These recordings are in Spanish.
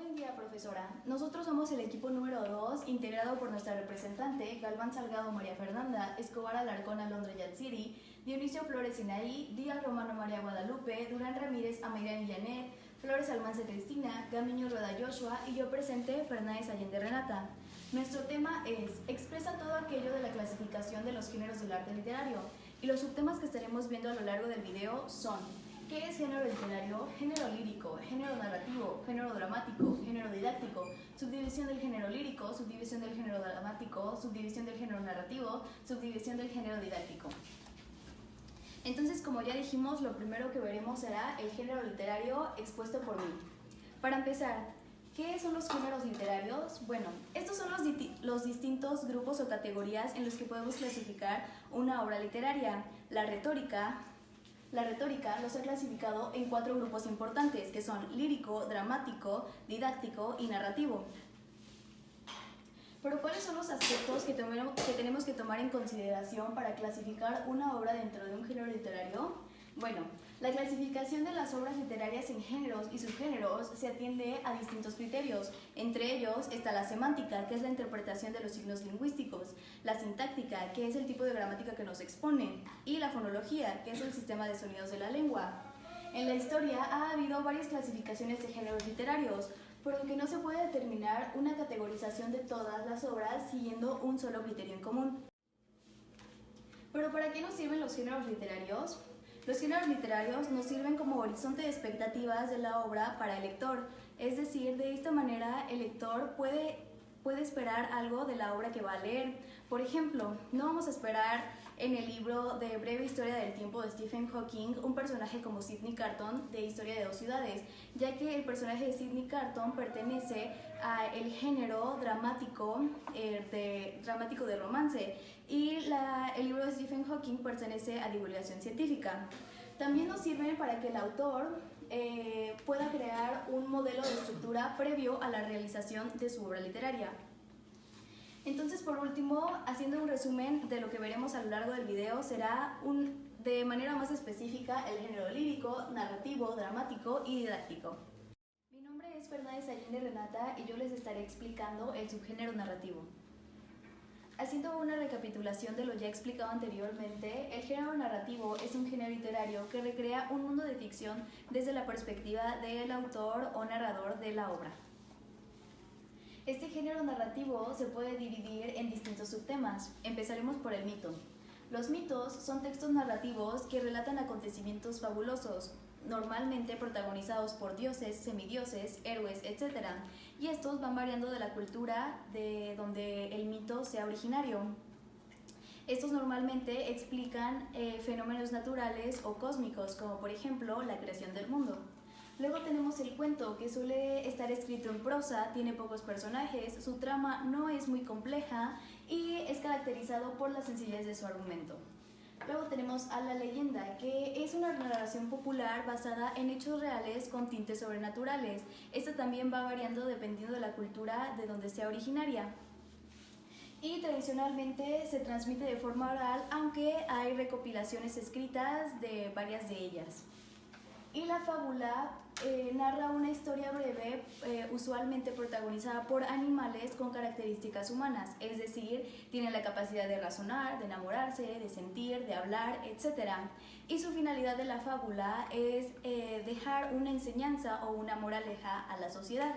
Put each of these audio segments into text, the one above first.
Buen día, profesora. Nosotros somos el equipo número 2, integrado por nuestra representante, Galván Salgado María Fernanda, Escobar Alarcón Alondra Yatsiri, Dionisio Flores Sinaí, Díaz Romano María Guadalupe, Durán Ramírez Amairán Janet, Flores Almanza Cristina, Gamiño Rueda Joshua y yo presente, Fernández Allende Renata. Nuestro tema es: expresa todo aquello de la clasificación de los géneros del arte literario, y los subtemas que estaremos viendo a lo largo del video son: ¿qué es género literario? Género lírico, género narrativo, género dramático, género didáctico, subdivisión del género lírico, subdivisión del género dramático, subdivisión del género narrativo, subdivisión del género didáctico. Entonces, como ya dijimos, lo primero que veremos será el género literario expuesto por mí. Para empezar, ¿qué son los géneros literarios? Bueno, estos son los distintos grupos o categorías en los que podemos clasificar una obra literaria. La retórica los ha clasificado en 4 grupos importantes, que son lírico, dramático, didáctico y narrativo. Pero ¿cuáles son los aspectos que tenemos que tomar en consideración para clasificar una obra dentro de un género literario? Bueno, la clasificación de las obras literarias en géneros y subgéneros se atiende a distintos criterios. Entre ellos está la semántica, que es la interpretación de los signos lingüísticos, la sintáctica, que es el tipo de gramática que nos expone, y la fonología, que es el sistema de sonidos de la lengua. En la historia ha habido varias clasificaciones de géneros literarios, por lo que no se puede determinar una categorización de todas las obras siguiendo un solo criterio en común. ¿Pero para qué nos sirven los géneros literarios? Los géneros literarios nos sirven como horizonte de expectativas de la obra para el lector, es decir, de esta manera el lector puede esperar algo de la obra que va a leer. Por ejemplo, no vamos a esperar en el libro de Breve Historia del Tiempo de Stephen Hawking un personaje como Sidney Carton de Historia de dos ciudades, ya que el personaje de Sidney Carton pertenece al género dramático, de romance, y el libro de Stephen Hawking pertenece a divulgación científica. También nos sirven para que el autor pueda crear un modelo de estructura previo a la realización de su obra literaria. Entonces, por último, haciendo un resumen de lo que veremos a lo largo del video, será de manera más específica el género lírico, narrativo, dramático y didáctico. Mi nombre es Fernández Allende Renata y yo les estaré explicando el subgénero narrativo. Haciendo una recapitulación de lo ya explicado anteriormente, el género narrativo es un género literario que recrea un mundo de ficción desde la perspectiva del autor o narrador de la obra. Este género narrativo se puede dividir en distintos subtemas. Empezaremos por el mito. Los mitos son textos narrativos que relatan acontecimientos fabulosos, normalmente protagonizados por dioses, semidioses, héroes, etc. Y estos van variando de la cultura de donde el mito sea originario. Estos normalmente explican fenómenos naturales o cósmicos, como por ejemplo la creación del mundo. Luego tenemos el cuento, que suele estar escrito en prosa, tiene pocos personajes, su trama no es muy compleja y es caracterizado por la sencillez de su argumento. Luego tenemos a la leyenda, que es una narración popular basada en hechos reales con tintes sobrenaturales. Esta también va variando dependiendo de la cultura de donde sea originaria. Y tradicionalmente se transmite de forma oral, aunque hay recopilaciones escritas de varias de ellas. Y la fábula narra una historia breve, usualmente protagonizada por animales con características humanas, es decir, tienen la capacidad de razonar, de enamorarse, de sentir, de hablar, etc. Y su finalidad de la fábula es dejar una enseñanza o una moraleja a la sociedad.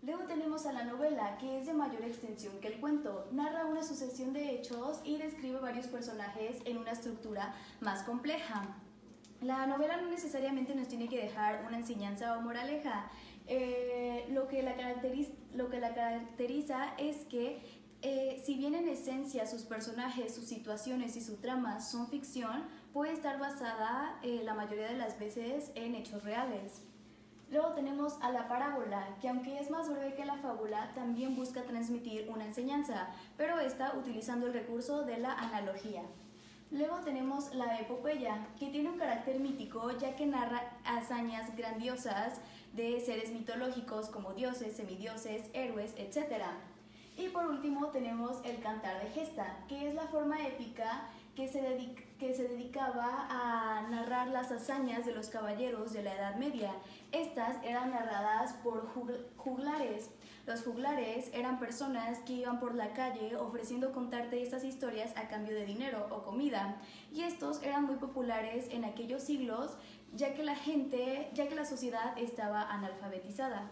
Luego tenemos a la novela, que es de mayor extensión que el cuento. Narra una sucesión de hechos y describe varios personajes en una estructura más compleja. La novela no necesariamente nos tiene que dejar una enseñanza o moraleja. Lo que la caracteriza es que si bien en esencia sus personajes, sus situaciones y su trama son ficción, puede estar basada la mayoría de las veces en hechos reales. Luego tenemos a la parábola, que aunque es más breve que la fábula, también busca transmitir una enseñanza, pero está utilizando el recurso de la analogía. Luego tenemos la epopeya, que tiene un carácter mítico ya que narra hazañas grandiosas de seres mitológicos como dioses, semidioses, héroes, etc. Y por último tenemos el cantar de gesta, que es la forma épica que se que se dedicaba a narrar las hazañas de los caballeros de la Edad Media. Estas eran narradas por juglares. Los juglares eran personas que iban por la calle ofreciendo contarte estas historias a cambio de dinero o comida, y estos eran muy populares en aquellos siglos, ya que la sociedad estaba analfabetizada.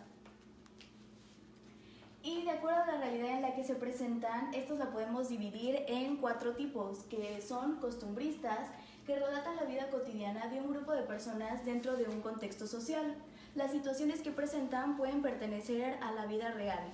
Y de acuerdo a la realidad en la que se presentan, estos la podemos dividir en 4 tipos, que son costumbristas, que relatan la vida cotidiana de un grupo de personas dentro de un contexto social. Las situaciones que presentan pueden pertenecer a la vida real.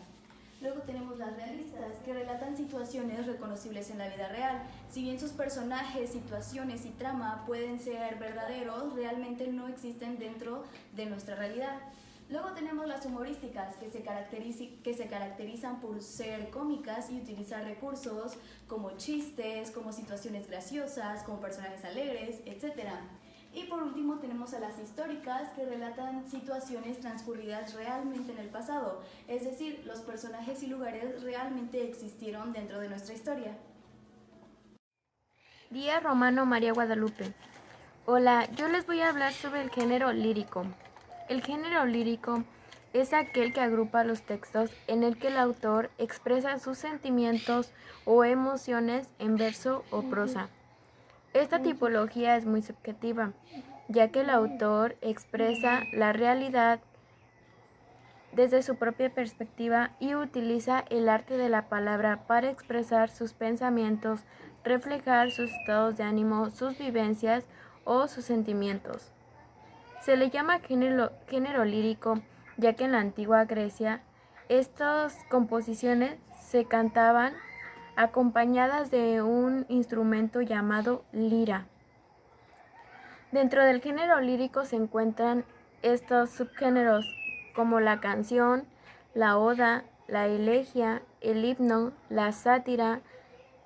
Luego tenemos las realistas, que relatan situaciones reconocibles en la vida real. Si bien sus personajes, situaciones y trama pueden ser verdaderos, realmente no existen dentro de nuestra realidad. Luego tenemos las humorísticas, que se caracterizan por ser cómicas y utilizar recursos como chistes, como situaciones graciosas, como personajes alegres, etc. Y por último tenemos a las históricas, que relatan situaciones transcurridas realmente en el pasado, es decir, los personajes y lugares realmente existieron dentro de nuestra historia. Día Romano María Guadalupe. Hola, yo les voy a hablar sobre el género lírico. El género lírico es aquel que agrupa los textos en el que el autor expresa sus sentimientos o emociones en verso o prosa. Esta tipología es muy subjetiva, ya que el autor expresa la realidad desde su propia perspectiva y utiliza el arte de la palabra para expresar sus pensamientos, reflejar sus estados de ánimo, sus vivencias o sus sentimientos. Se le llama género lírico, ya que en la antigua Grecia estas composiciones se cantaban acompañadas de un instrumento llamado lira. Dentro del género lírico se encuentran estos subgéneros como la canción, la oda, la elegía, el himno, la sátira,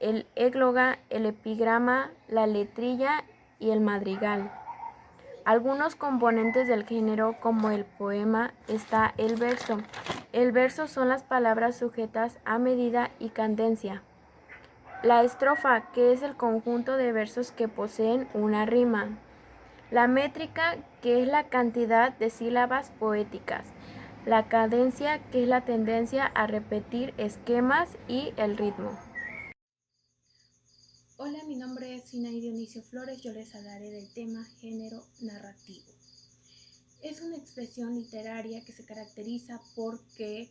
el égloga, el epigrama, la letrilla y el madrigal. Algunos componentes del género, como el poema, está el verso. El verso son las palabras sujetas a medida y cadencia. La estrofa, que es el conjunto de versos que poseen una rima. La métrica, que es la cantidad de sílabas poéticas. La cadencia, que es la tendencia a repetir esquemas, y el ritmo. Hola, mi nombre es Sinaí Dionisio Flores. Yo les hablaré del tema género narrativo. Es una expresión literaria que se caracteriza porque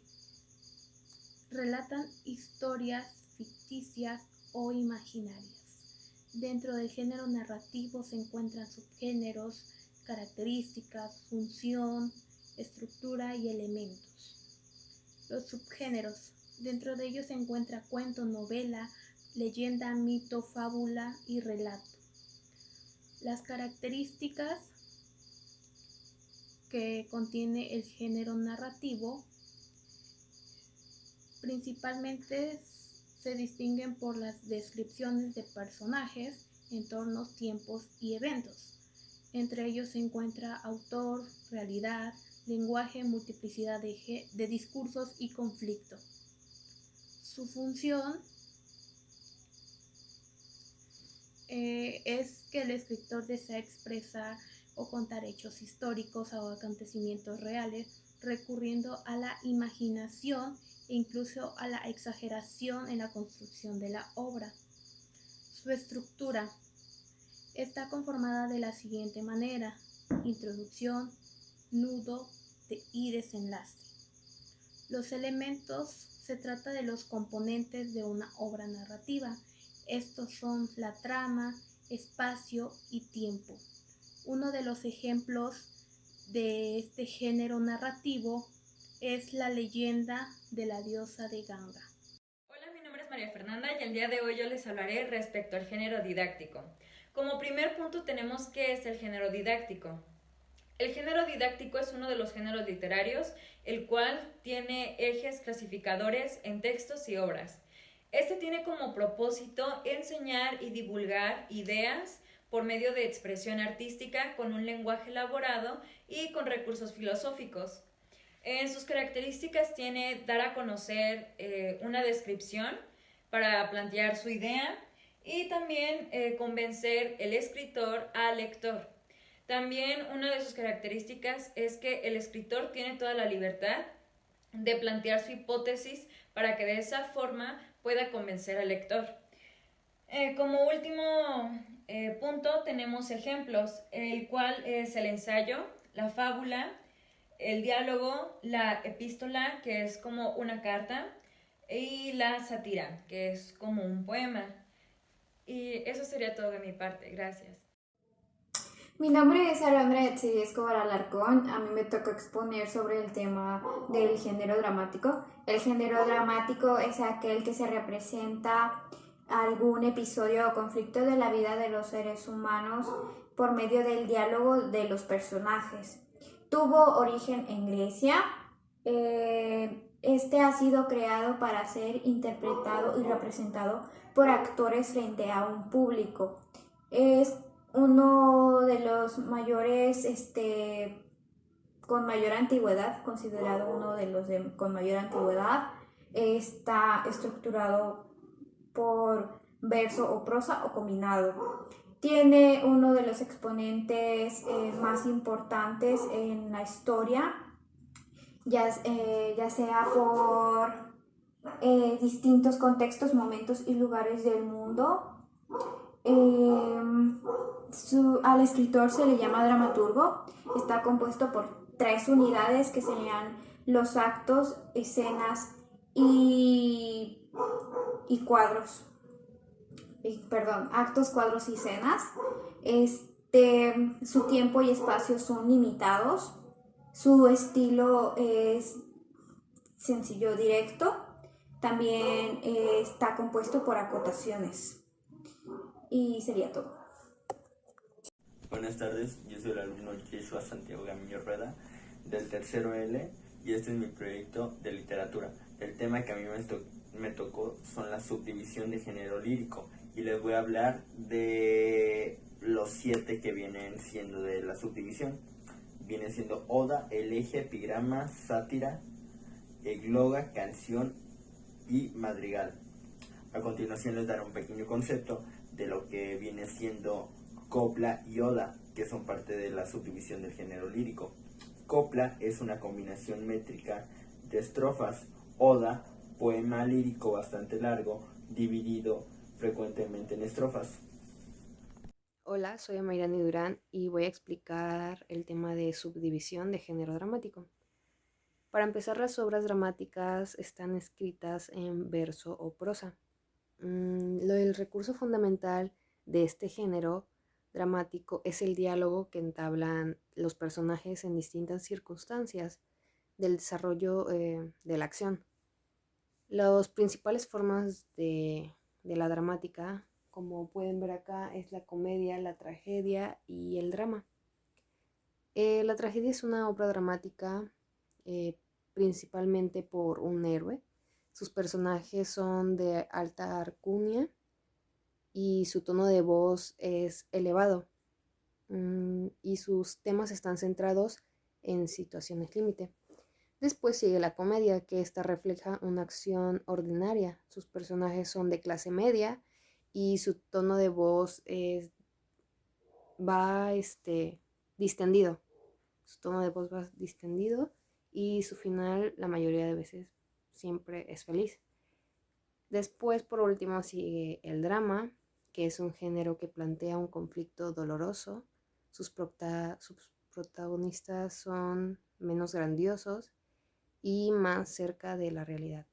relatan historias ficticias o imaginarias. Dentro del género narrativo se encuentran subgéneros, características, función, estructura y elementos. Los subgéneros. Dentro de ellos se encuentra cuento, novela, leyenda, mito, fábula y relato. Las características que contiene el género narrativo principalmente se distinguen por las descripciones de personajes, entornos, tiempos y eventos. Entre ellos se encuentra autor, realidad, lenguaje, multiplicidad de discursos y conflicto. Su función es que el escritor desea expresar o contar hechos históricos o acontecimientos reales, recurriendo a la imaginación e incluso a la exageración en la construcción de la obra. Su estructura está conformada de la siguiente manera: introducción, nudo y desenlace. Los elementos se trata de los componentes de una obra narrativa. Estos son la trama, espacio y tiempo. Uno de los ejemplos de este género narrativo es la leyenda de la diosa de Ganga. Hola, mi nombre es María Fernanda y el día de hoy yo les hablaré respecto al género didáctico. Como primer punto tenemos qué es el género didáctico. El género didáctico es uno de los géneros literarios, el cual tiene ejes clasificadores en textos y obras. Este tiene como propósito enseñar y divulgar ideas por medio de expresión artística con un lenguaje elaborado y con recursos filosóficos. En sus características tiene dar a conocer una descripción para plantear su idea y también convencer el escritor al lector. También una de sus características es que el escritor tiene toda la libertad de plantear su hipótesis para que de esa forma pueda convencer al lector. Como último punto tenemos ejemplos, el cual es el ensayo, la fábula, el diálogo, la epístola, que es como una carta, y la sátira, que es como un poema. Y eso sería todo de mi parte. Gracias. Mi nombre es Alondra Etzidi Escobar Alarcón. A mí me toca exponer sobre el tema del género dramático. El género dramático es aquel que se representa algún episodio o conflicto de la vida de los seres humanos por medio del diálogo de los personajes. Tuvo origen en Grecia. Este ha sido creado para ser interpretado y representado por actores frente a un público. Es uno de los mayores, con mayor antigüedad, considerado uno de los con mayor antigüedad. Está estructurado por verso o prosa o combinado. Tiene uno de los exponentes más importantes en la historia, ya sea por distintos contextos, momentos y lugares del mundo. Al escritor se le llama dramaturgo. Está compuesto por 3 unidades que serían los actos, escenas y cuadros. Actos, cuadros y escenas. Su tiempo y espacio son limitados. Su estilo es sencillo, directo. También está compuesto por acotaciones. Y sería todo. Buenas tardes, yo soy el alumno Yeshua Santiago Gamiño Rueda del tercero L y este es mi proyecto de literatura. El tema que a mí me tocó son la subdivisión de género lírico y les voy a hablar de los 7 que vienen siendo de la subdivisión. Vienen siendo oda, elegía, epigrama, sátira, egloga, canción y madrigal. A continuación les daré un pequeño concepto de lo que viene siendo copla y oda, que son parte de la subdivisión del género lírico. Copla es una combinación métrica de estrofas. Oda, poema lírico bastante largo, dividido frecuentemente en estrofas. Hola, soy Amairani Durán y voy a explicar el tema de subdivisión de género dramático. Para empezar, las obras dramáticas están escritas en verso o prosa. El recurso fundamental de este género dramático es el diálogo que entablan los personajes en distintas circunstancias del desarrollo de la acción. Las principales formas de la dramática, como pueden ver acá, es la comedia, la tragedia y el drama. La tragedia es una obra dramática principalmente por un héroe. Sus personajes son de alta alcurnia y su tono de voz es elevado, y sus temas están centrados en situaciones límite. Después sigue la comedia, que esta refleja una acción ordinaria. Sus personajes son de clase media y su tono de voz va distendido. Su tono de voz va distendido y su final, la mayoría de veces, siempre es feliz. Después, por último, sigue el drama, que es un género que plantea un conflicto doloroso. Sus protagonistas son menos grandiosos y más cerca de la realidad.